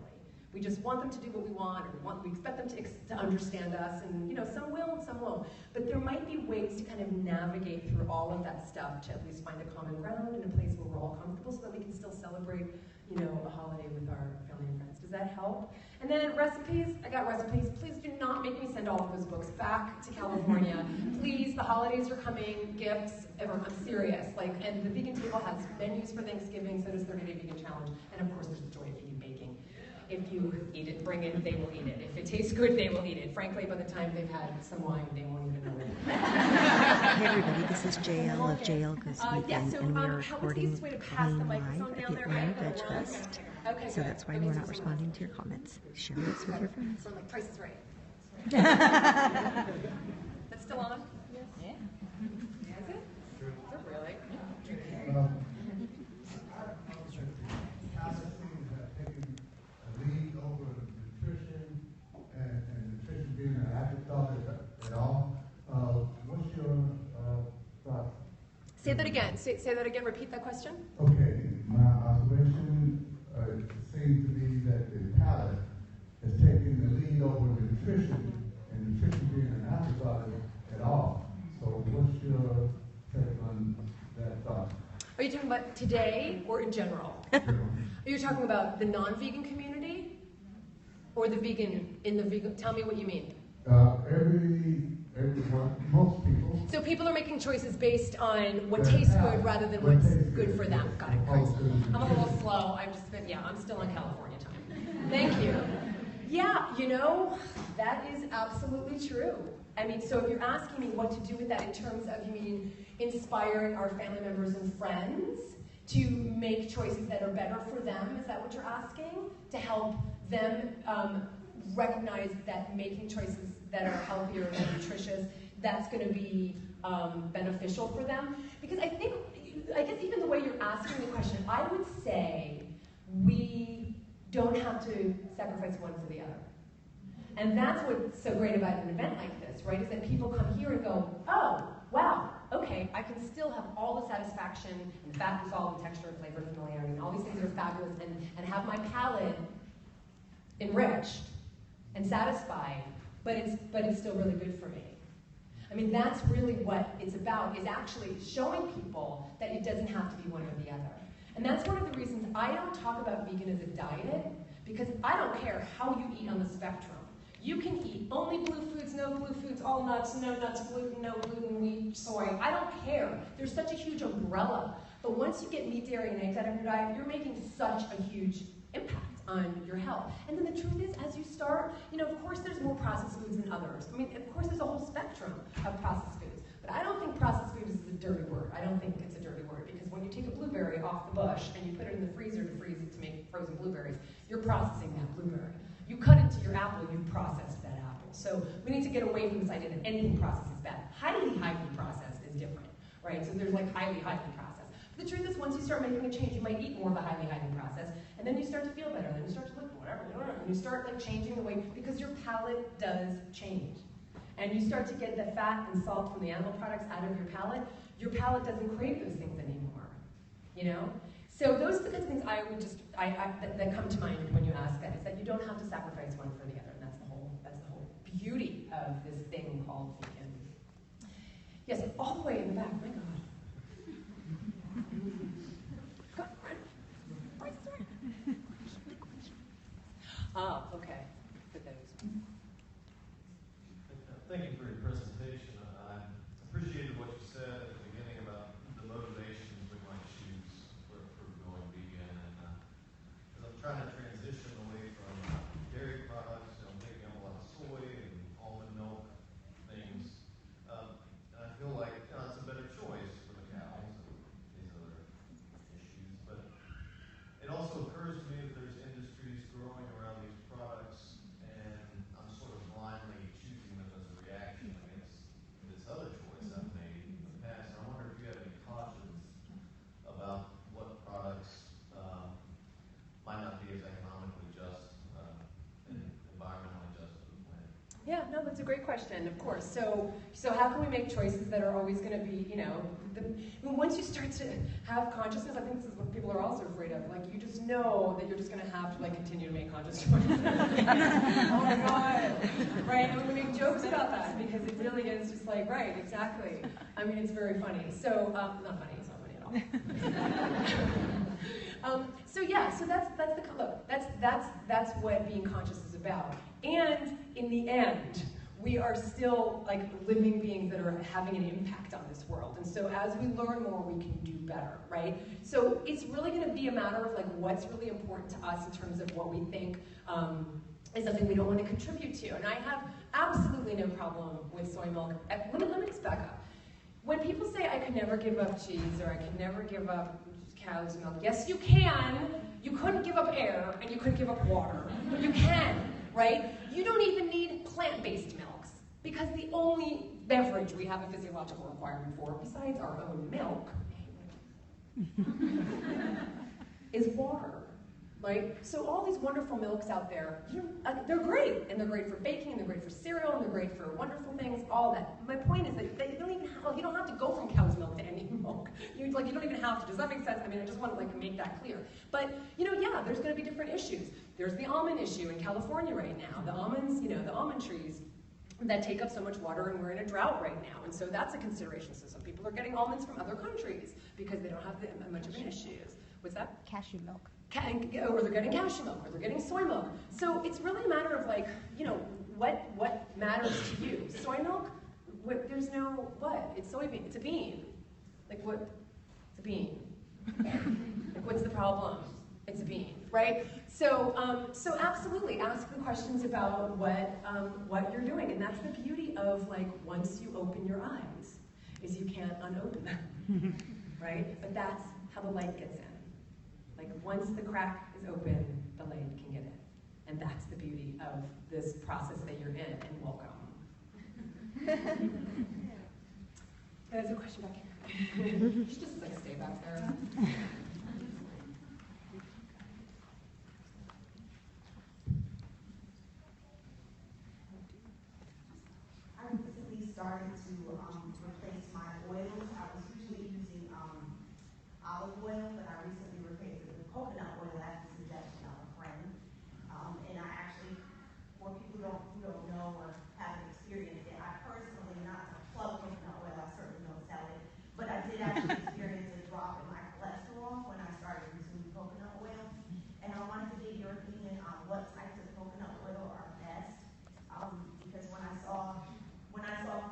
We just want them to do what we want, or we expect them to understand us, and some will and some won't. But there might be ways to kind of navigate through all of that stuff to at least find a common ground in a place where we're all comfortable so that we can still celebrate, a holiday with our family and friends. Does that help? And then recipes, I got recipes. Please do not make me send all of those books back to California. Please, the holidays are coming, gifts, I'm serious. And the vegan table has menus for Thanksgiving, so does 30-Day Vegan Challenge, and of course there's the joy of vegan baking. If you eat it, bring it, they will eat it. If it tastes good, they will eat it. Frankly, by the time they've had some wine, they won't even know it. Hey everybody, this is JL of JL Goes Vegan, and we are recording Clean Live at the Atlanta VegFest. Okay, so that's why we're not responding to your comments. Share this with your friends. So Price is Right. That's still on? Yes. Yeah. Is it? Sure. Is it really? Lead over nutrition and nutrition being an afterthought at all. What's your thoughts? Say that again. Say that again. Repeat that question. Okay, my observation seems to be that the palate has taken the lead over nutrition, and nutrition being an afterthought at all. So what's your take on that thought? Are you talking about today or in general? Are you talking about the non-vegan community or the vegan in the vegan? Tell me what you mean. Everyone, most people. So people are making choices based on what tastes good rather than what's good for them. Got it. Great. I'm a little slow. I'm still on California time. Thank you. Yeah, that is absolutely true. I mean, so if you're asking me what to do with that in terms of, you mean inspiring our family members and friends to make choices that are better for them, is that what you're asking? To help them recognize that making choices that are healthier and nutritious, that's going to be beneficial for them? Because I guess even the way you're asking the question, I would say we don't have to sacrifice one for the other. And that's what's so great about an event like this, right? Is that people come here and go, oh, wow, okay, I can still have all the satisfaction and fat dissolve and texture and flavor and familiarity and all these things that are fabulous and have my palate enriched and satisfied, but it's still really good for me. I mean, that's really what it's about, is actually showing people that it doesn't have to be one or the other. And that's one of the reasons I don't talk about vegan as a diet, because I don't care how you eat on the spectrum. You can eat only blue foods, no blue foods, all nuts, no nuts, gluten, no gluten, wheat, soy. I don't care. There's such a huge umbrella. But once you get meat, dairy, and eggs out of your diet, you're making such a huge impact on your health. And then the truth is, as you start, of course there's more processed foods than others. I mean, of course there's a whole spectrum of processed foods. But I don't think processed food is a dirty word. I don't think it's a dirty word, because when you take a blueberry off the bush and you put it in the freezer to freeze it to make frozen blueberries, you're processing that blueberry. You cut into your apple, you processed that apple. So we need to get away from this idea that anything processed is bad. Highly processed is different, right? So there's like highly processed. But the truth is, once you start making a change, you might eat more of a highly processed, and then you start to feel better, then you start to look whatever, and you start like changing the way, because your palate does change. And you start to get the fat and salt from the animal products out of your palate doesn't crave those things anymore, So those are the kinds of things that come to mind when you ask that, is that you don't have to sacrifice one for the other, and that's the whole beauty of this thing called vegan. Yes, all the way in the back, my God. Okay, for those. Thank you for your presentation. I appreciated what you said at the beginning about the motivations we might choose for going vegan. And as I'm trying to transition away from dairy products, I'm taking up a lot of soy and almond milk things. And I feel like it's a better choice for the cows and these other issues. But it also occurs to me that there's industries growing around these Yeah, no, that's a great question, of course. So how can we make choices that are always going to be, you know, once you start to have consciousness, I think this is what people are also afraid of. Like, you just know that you're just going to have to, like, continue to make conscious choices. Oh my God, right? And we make jokes about that because it really is just like, right, exactly. I mean, it's very funny. So, not funny, it's not funny at all. So yeah, so that's the look. That's what being conscious is about. And in the end, we are still like living beings that are having an impact on this world. And so as we learn more, we can do better, right? So it's really going to be a matter of like what's really important to us in terms of what we think is something we don't want to contribute to. And I have absolutely no problem with soy milk. Let me just back up. When people say I could never give up cheese or I could never give up cow's milk, yes, you can. You couldn't give up air and you couldn't give up water, but you can, right? You don't even need plant-based milks because the only beverage we have a physiological requirement for, besides our own milk, is water, right? So all these wonderful milks out there, they're great, and they're great for baking, and they're great for cereal, and they're great for wonderful things, all that. My point is that you don't have to go from cow's milk to any milk. You don't even have to. Does that make sense? I mean, I just want to like make that clear. But yeah, there's going to be different issues. There's the almond issue in California right now. The almonds, the almond trees that take up so much water, and we're in a drought right now, and so that's a consideration. So some people are getting almonds from other countries because they don't have much of an issue. What's that? Cashew milk. Or they're getting cashew milk, or they're getting soy milk. So it's really a matter of like, what matters to you. Soy milk, there's no, what? It's soybean, it's a bean. Like what? It's a bean. Like what's the problem? It's a bean, right? So absolutely ask the questions about what you're doing. And that's the beauty of like, once you open your eyes, is you can't unopen them, right? But that's how the light gets in. Like once the crack is open, the light can get in. And that's the beauty of this process that you're in, and welcome. There's a question back here. You should just like stay back there. I recently started to replace my oils. I was usually using olive oil, but I recently replaced it with coconut oil at the suggestion of a friend. And I actually, for people who don't know or haven't experienced it, I personally, not to plug coconut oil, I certainly don't sell it, but I did actually experience a drop in my cholesterol when I started consuming coconut oil. And I wanted to get your opinion on what types of coconut oil are best, because when I saw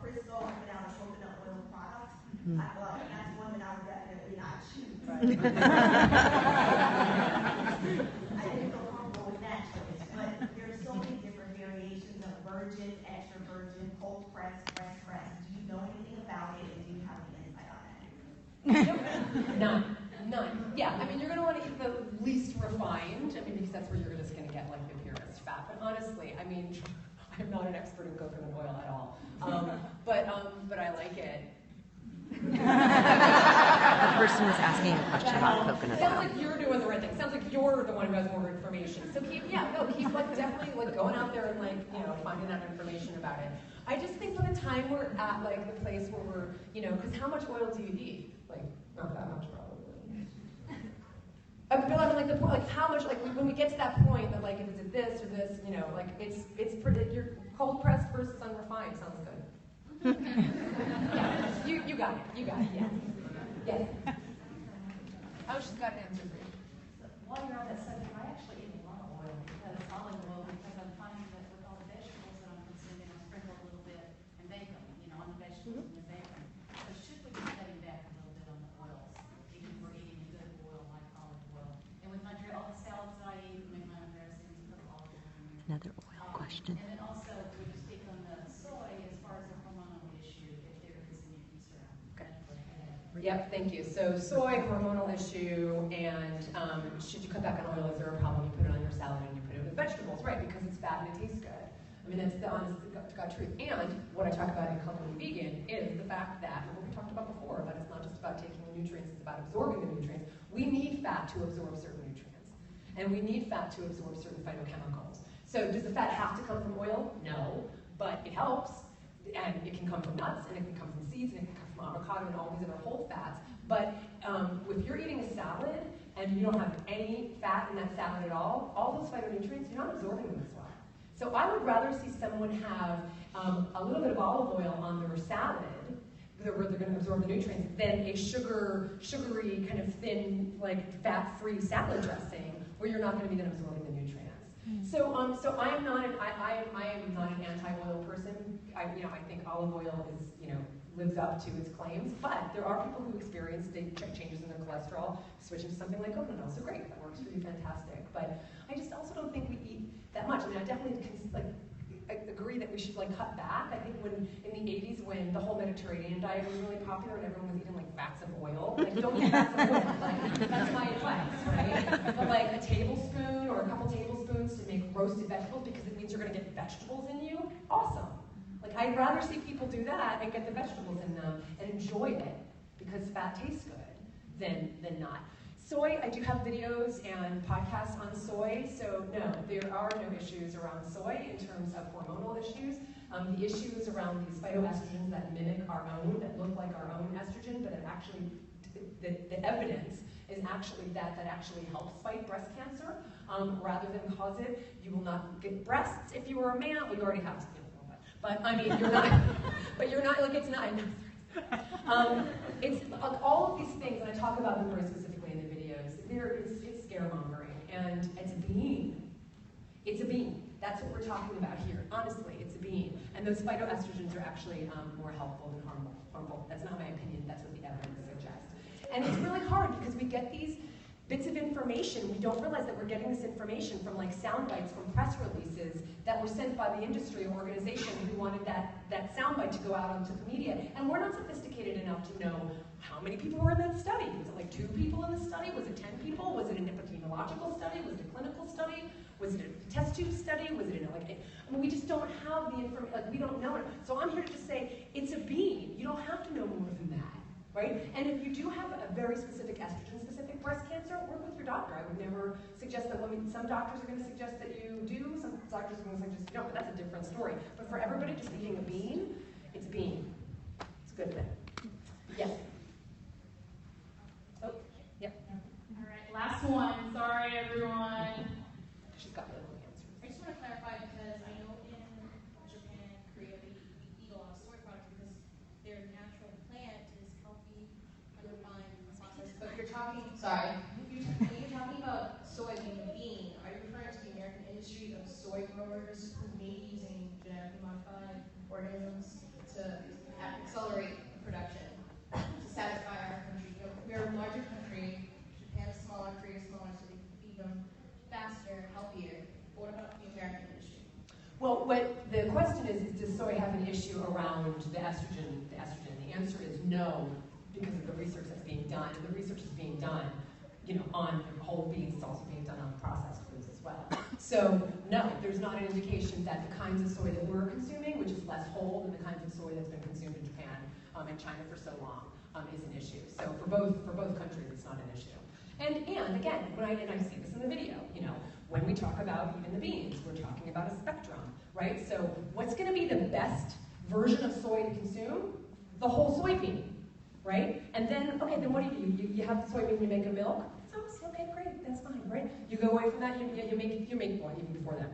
Crisco put out a coconut oil product, I thought that's one that I would definitely not choose. I didn't feel comfortable with that choice, but there's so many different variations of virgin, extra virgin, cold press, fresh press. Do you know anything about it, and do you have any insight on that? None. Yeah, I mean, you're going to want to eat the least refined, I mean, because that's where you're just going to get like the purest fat. But honestly, I mean, I'm not an expert in coconut oil at all, but I like it. The person was asking a question about coconut Sounds oil. like you're doing the right thing. Sounds like you're the one who has more information. So keep like definitely like going out there and like finding out information about it. I just think by the time we're at like the place where we're because how much oil do you need? Like not that much probably. But I mean, like how much, like when we get to that point that like if it's this or this, like it's your cold pressed versus unrefined sounds good. Yeah, you got it, yeah. Yes. Oh, she's got an answer for you. So, while you're on that subject, I actually eat a lot of oil, olive oil, because I'm finding that with all the vegetables that I'm consuming, I sprinkle a little bit and bake them, on the vegetables and the bacon. So should we be cutting back a little bit on the oils, if we're eating a good oil like olive oil? And with all the salads that I eat, make my own dressings, put olive oil in there. Another oil question. And then also, would you speak on the soy as far as the hormonal issue, if there is any concern? Okay. Yep, thank you. So soy, hormonal issue, and should you cut back on oil? Is there a problem? You put it on your salad and you put it with vegetables, right? Because it's fat and it tastes good. I mean, that's the honest to God truth. And what I talk about in Culinary Vegan is the fact that, what we talked about before, that it's not just about taking the nutrients, it's about absorbing the nutrients. We need fat to absorb certain nutrients. And we need fat to absorb certain phytochemicals. So does the fat have to come from oil? No. but it helps. And it can come from nuts, and it can come from seeds, and it can come from avocado, and all these other whole fats. But if you're eating a salad and you don't have any fat in that salad at all those phytonutrients, you're not absorbing them as well. So I would rather see someone have a little bit of olive oil on their salad, where they're going to absorb the nutrients, than a sugary, kind of thin, like fat-free salad dressing, where you're not going to be then absorbing the nutrients. So I am not an anti-oil person. I think olive oil is, lives up to its claims, but there are people who experience changes in their cholesterol, switching to something like coconut oil. So great, that works really fantastic. But I just also don't think we eat that much. I mean, I definitely I agree that we should cut back. I think when in the 80s, when the whole Mediterranean diet was really popular and everyone was eating vats of oil, don't eat vats of oil. That's my advice, right? But a tablespoon or a couple tablespoons to make roasted vegetables, because it means you're going to get vegetables in you. Awesome. I'd rather see people do that and get the vegetables in them and enjoy it, because fat tastes good, than not. Soy, I do have videos and podcasts on soy, so no, there are no issues around soy in terms of hormonal issues. The issues around these phytoestrogens that mimic our own, that look like our own estrogen, but it actually, the evidence is actually that actually helps fight breast cancer rather than cause it. You will not get breasts if you were a man. Well, you already have, but I mean, you're not, but you're not, it's not, it's all of these things, and I talk about them very specifically in the videos, it's scaremongering, and it's a bean. It's a bean. That's what we're talking about here. Honestly, it's a bean. And those phytoestrogens are actually more helpful than harmful. That's not my opinion, that's what the evidence suggests. And it's really hard because we get these bits of information. We don't realize that we're getting this information from sound bites from press releases that were sent by the industry or organization who wanted that sound bite to go out onto the media. And we're not sophisticated enough to know how many people were in that study. Was it 2 people in the study? Was it 10 people? Was it an epidemiological study? Was it a clinical study? Was it a test tube study? Was it we just don't have the information, we don't know it. So I'm here to just say, it's a bean. You don't have to know more than that. Right? And if you do have a very specific estrogen-specific breast cancer, work with your doctor. I would never suggest that some doctors are going to suggest that you do, some doctors are going to suggest you don't, but that's a different story. But for everybody just eating a bean, it's a bean. It's a good thing. Yes? Oh, yeah. All right, last one. Sorry, everyone. She's got the answers. I just want to clarify, because I know in Japan, Korea, we eat a lot of soy products because their natural plant is healthy, unrefined, processed. But you're talking, when you're talking about soy being a bean, are you referring to the American industry of soy growers who may be using genetically modified organisms to accelerate production to satisfy our country? We're a larger country, Japan is smaller, Korea is smaller, so they can feed them faster, healthier. But what about the American industry? Well, what the question is does soy have an issue around the estrogen? The answer is no, because of the research that's being done. And the research is being done, on whole beans. It's also being done on processed foods as well. So no, there's not an indication that the kinds of soy that we're consuming, which is less whole than the kinds of soy that's been consumed in Japan and China for so long, is an issue. So for both countries, it's not an issue. And again, I see this in the video, when we talk about even the beans, we're talking about a spectrum, right? So what's going to be the best version of soy to consume? The whole soybean, right? And then, okay, then what do? You have the soybean, you make a milk. Sounds okay, great, that's fine, right? You go away from that, you make well, even before that.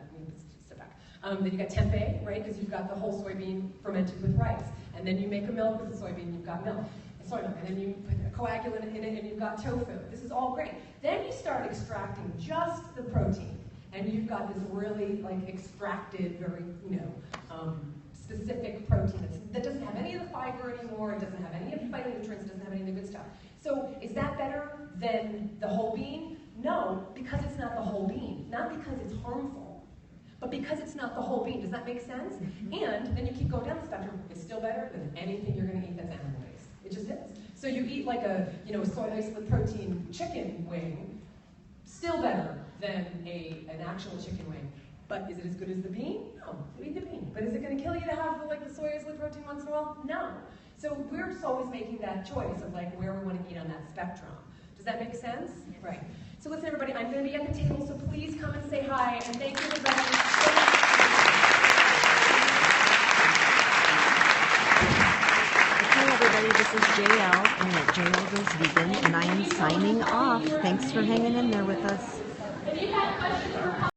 Step back. Then you got tempeh, right? Because you've got the whole soybean fermented with rice, and then you make a milk with the soybean, you've got milk. Soy milk, and then you put a coagulant in it, and you've got tofu. This is all great. Then you start extracting just the protein, and you've got this really extracted, very specific protein that doesn't have any of the fiber anymore. It doesn't have any of the phytonutrients. It doesn't have any of the good stuff. So is that better than the whole bean? No, because it's not the whole bean. Not because it's harmful, but because it's not the whole bean. Does that make sense? And then you keep going down the spectrum. It's still better than anything you're going to eat that's animal-based. It just is. So you eat a soy isolate protein chicken wing, still better than an actual chicken wing. But is it as good as the bean? No, you eat the bean. But is it going to kill you to have the soy isolate protein once in a while? No. So we're just always making that choice of where we want to eat on that spectrum. Does that make sense? Right. So listen, everybody, I'm going to be at the table, so please come and say hi, and thank you, everybody. is JL, and JL Goes Vegan, and I am signing off. Thanks for hanging in there with us. If you have questions for